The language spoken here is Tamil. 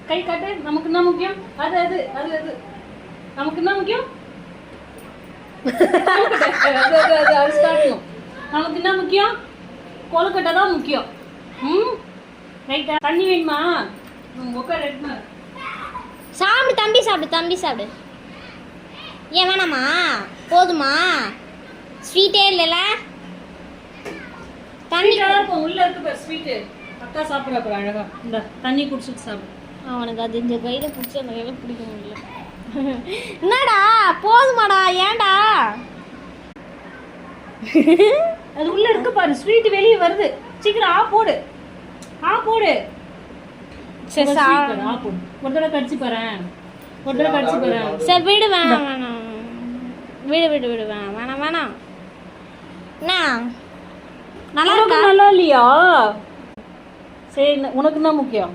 கை காட்டு. நமக்கு என்ன முக்கியம்? அது அது அது அது நமக்கு என்ன முக்கியம்? அது அது அது அது காட்டணும். நமக்கு என்ன முக்கியம்? கொழுக்கட்டை தான் முக்கியம். ம் ரைட்டா? தண்ணி வேணுமா? உட்கார் எடுமா. சாப்பிடு தம்பி, சாப்பிடு தம்பி, சாப்பிடு. ஏன் வேணாமா? போதுமா? ஸ்வீட்டே இல்லைல்ல? தண்ணி இருக்கும் உள்ள இருக்கு பாரு ஸ்வீட்டு. அக்கா சாப்பிட்றா பாரு அழகா. இந்த தண்ணி குடிச்சிட்டு சாப்பிடு. அவனுக்கு அது இந்த கையில் பிடிச்சி அந்த கையில் பிடிக்க முடியல. என்னடா போதுமாடா? ஏன்டா? அது உள்ள இருக்கு பாரு ஸ்வீட் வெளியே வருது. சீக்கிரம் ஆ போடு. ஆ போடு. சரி ஆ போடு. ஒரு தடவை கடிச்சு பாறேன். ஒரு தடவை கடிச்சு பாறேன். சரி விடு, வேணாம் வேணாம். விடு விடு விடு, வேணாம் வேணாம் வேணாம். என்ன நல்லா இருக்கா? நல்லா இல்லையா? சரி உனக்கு என்ன முக்கியம்?